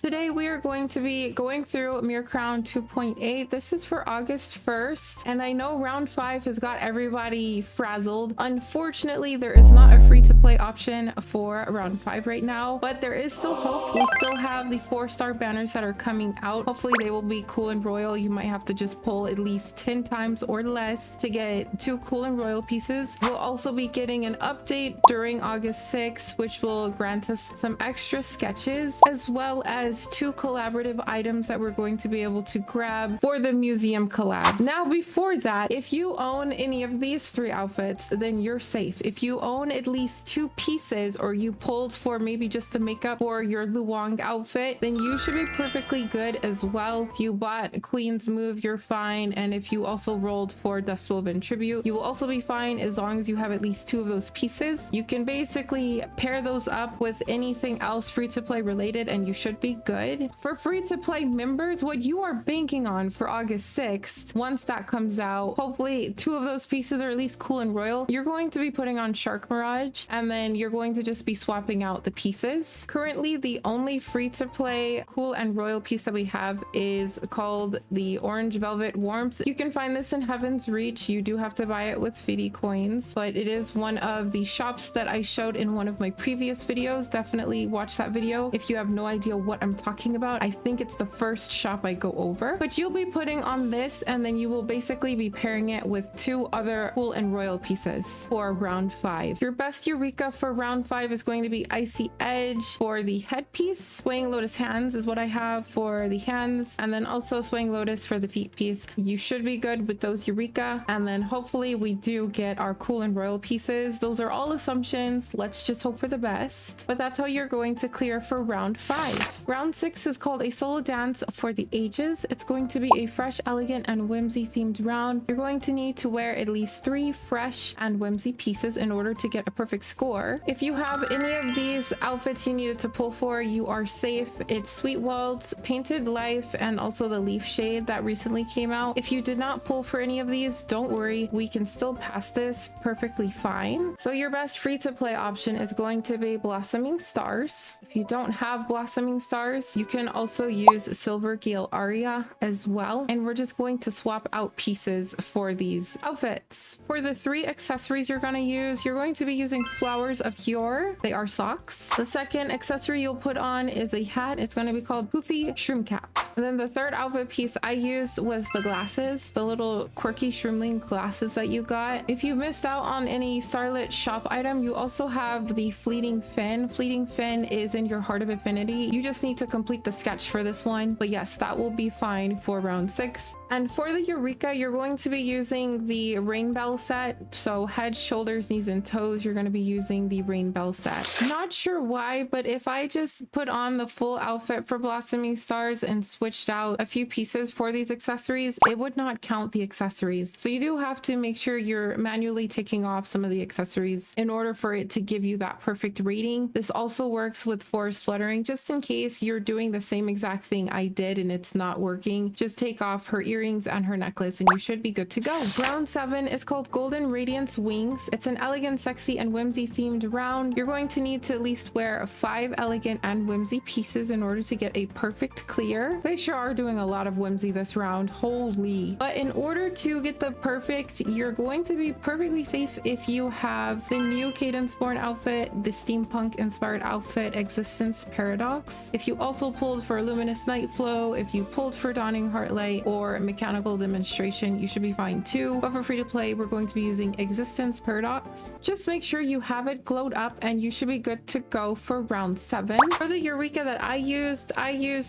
Today we are going to be going through Mirror Crown 2.8. This is for August 1st, and I know round 5 has got everybody frazzled. Unfortunately, there is not a free-to-play option for round 5 right now, but there is still hope. We still have the 4-star banners that are coming out. Hopefully they will be cool and royal. You might have to just pull at least 10 times or less to get 2 cool and royal pieces. We'll also be getting an update during August 6th, which will grant us some extra sketches, as well as 2 collaborative items that we're going to be able to grab for the museum collab. Now, before that, if you own any of these 3 outfits, then you're safe. If you own at least 2 pieces, or you pulled for maybe just the makeup for your Luong outfit, then you should be perfectly good as well. If you bought Queen's Move, you're fine. And if you also rolled for Dustwoven Tribute, you will also be fine as long as you have at least 2 of those pieces. You can basically pair those up with anything else free to play related and you should be good. For free to play members, what you are banking on for August 6th, once that comes out, hopefully 2 of those pieces are at least cool and royal. You're going to be putting on Shark Mirage, and then you're going to just be swapping out the pieces. Currently, the only free to play cool and royal piece that we have is called the Orange Velvet Warmth. You can find this in Heaven's Reach. You do have to buy it with Fidi coins, but it is one of the shops that I showed in one of my previous videos. Definitely watch that video if you have no idea what I'm talking about. I think it's the first shop I go over, but you'll be putting on this, and then you will basically be pairing it with 2 other cool and royal pieces for round 5. Your best Eureka for round 5 is going to be Icy Edge for the headpiece. Swaying Lotus Hands is what I have for the hands, and then also Swaying Lotus for the feet piece. You should be good with those Eureka, and then hopefully we do get our cool and royal pieces. Those are all assumptions. Let's just hope for the best, but that's how you're going to clear for round 5. Round 6 is called a solo dance for the ages. It's going to be a fresh, elegant, and whimsy themed round. You're going to need to wear at least 3 fresh and whimsy pieces in order to get a perfect score. If you have any of these outfits you needed to pull for, you are safe. It's Sweet World's Painted Life and also the Leaf Shade that recently came out. If you did not pull for any of these, don't worry, we can still pass this perfectly fine. So your best free to play option is going to be Blossoming Stars. If you don't have Blossoming Stars, you can also use Silver Gale Aria as well, and we're just going to swap out pieces for these outfits. For the 3 accessories you're going to use, you're going to be using Flowers of Yore. They are socks. The second accessory you'll put on is a hat. It's going to be called Poofy Shroom Cap. And then the third outfit piece I used was the glasses, the little quirky shroomling glasses that you got. If you missed out on any Starlit shop item, you also have the Fleeting Fin. Fleeting Fin is in your Heart of Affinity. You just need to complete the sketch for this one, but yes, that will be fine for round 6. And for the Eureka, you're going to be using the Rain Bell set. So head, shoulders, knees, and toes, you're going to be using the Rain Bell set. Not sure why, but if I just put on the full outfit for Blossoming Stars and switched out a few pieces for these accessories, it would not count the accessories. So you do have to make sure you're manually taking off some of the accessories in order for it to give you that perfect rating. This also works with Forest Fluttering, just in case you're doing the same exact thing I did and it's not working. Just take off her earrings and her necklace and you should be good to go. Round 7 is called Golden Radiance Wings. It's an elegant, sexy, and whimsy themed round. You're going to need to at least wear 5 elegant and whimsy pieces in order to get a perfect clear. They sure are doing a lot of whimsy this round, holy. But in order to get the perfect, you're going to be perfectly safe if you have the new Cadence Born outfit, the steampunk inspired outfit Existence Paradox. If you also pulled for Luminous Night Flow, if you pulled for Dawning Heartlight or Mechanical Demonstration, you should be fine too. But for free to play, we're going to be using Existence Paradox. Just make sure you have it glowed up and you should be good to go for round 7. For the Eureka that I used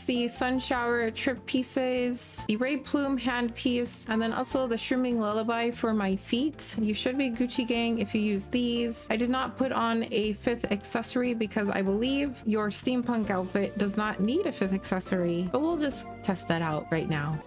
the Sun Shower Trip pieces, the Ray Plume hand piece, and then also the Shrooming Lullaby for my feet. You should be Gucci gang if you use these. I did not put on a 5th accessory because I believe your steampunk outfit does not need a 5th accessory, but we'll just test that out right now.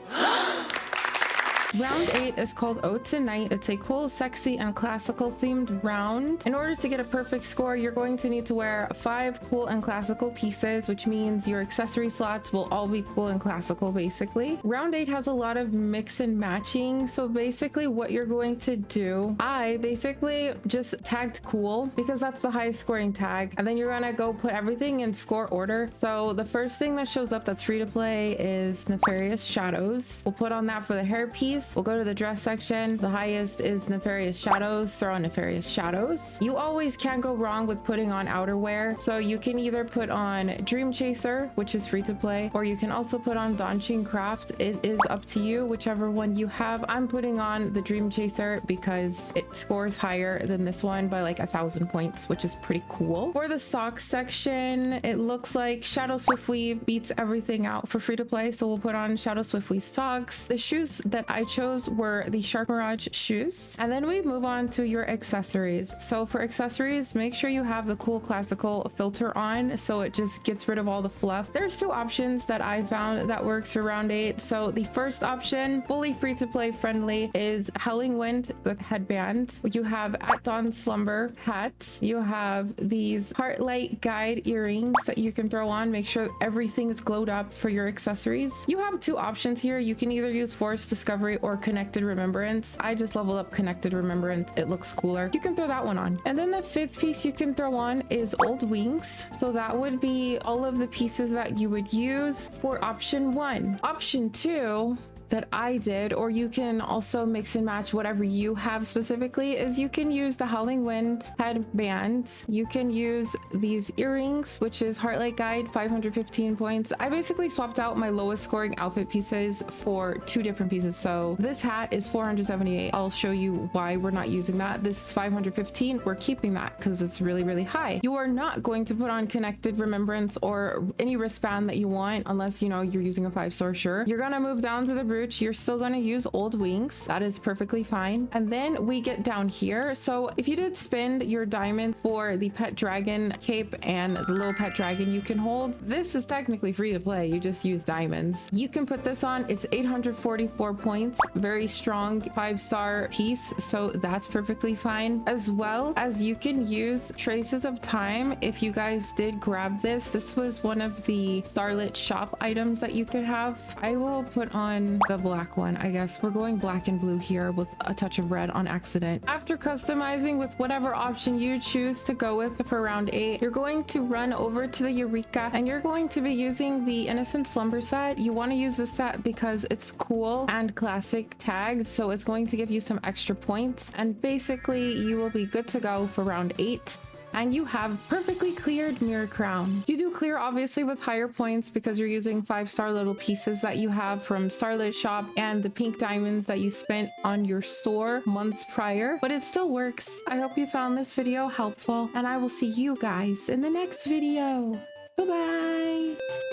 Round 8 is called Ode to Night. It's a cool, sexy, and classical themed round. In order to get a perfect score, you're going to need to wear 5 cool and classical pieces, which means your accessory slots will all be cool and classical basically. Round 8 has a lot of mix and matching. So basically what you're going to do, I basically just tagged cool because that's the highest scoring tag. And then you're gonna go put everything in score order. So the first thing that shows up that's free to play is Nefarious Shadows. We'll put on that for the hair piece. We'll go to the dress section. The highest is Nefarious Shadows. Throw on Nefarious Shadows. You always can't go wrong with putting on outerwear. So you can either put on Dream Chaser, which is free to play, or you can also put on Daunting Craft. It is up to you, whichever one you have. I'm putting on the Dream Chaser because it scores higher than this one by like 1,000 points, which is pretty cool. For the socks section, it looks like Shadow Swiftweave beats everything out for free to play. So we'll put on Shadow Swiftweave socks. The shoes that I chose were the Shark Mirage shoes. And then we move on to your accessories. So for accessories, make sure you have the cool classical filter on so it just gets rid of all the fluff. There's 2 options that I found that works for round 8. So the first option, fully free to play friendly, is Howling Wind, the headband. You have At Dawn Slumber hat. You have these Heartlight Guide earrings that you can throw on. Make sure everything is glowed up for your accessories. You have 2 options here. You can either use Forced Discovery or Connected Remembrance. I just leveled up Connected Remembrance. It looks cooler. You can throw that one on. And then the 5th piece you can throw on is Old Wings. So that would be all of the pieces that you would use for option 1. Option 2 that I did, or you can also mix and match whatever you have specifically, is you can use the Howling Wind headband. You can use these earrings, which is Heartlight Guide, 515 points. I basically swapped out my lowest scoring outfit pieces for 2 different pieces. So this hat is 478. I'll show you why we're not using that. This is 515. We're keeping that because it's really, really high. You are not going to put on Connected Remembrance or any wristband that you want unless, you know, you're using a 5-star shirt. You're gonna move down to the brooch. You're still going to use Old Wings. That is perfectly fine. And then we get down here. So if you did spend your diamond for the pet dragon cape and the little pet dragon you can hold, this is technically free to play. You just use diamonds. You can put this on. It's 844 points. Very strong 5-star piece. So that's perfectly fine. As well as you can use Traces of Time. If you guys did grab this, this was one of the Starlit shop items that you could have. I will put on the black one. I guess we're going black and blue here with a touch of red on accident. After customizing with whatever option you choose to go with for round 8, you're going to run over to the Eureka and you're going to be using the Innocent Slumber set. You want to use this set because it's cool and classic tagged, so it's going to give you some extra points, and basically you will be good to go for round 8. And you have perfectly cleared Mirror Crown. You do clear obviously with higher points because you're using 5-star little pieces that you have from Starlit Shop and the pink diamonds that you spent on your store months prior, but it still works. I hope you found this video helpful, and I will see you guys in the next video. Bye-bye.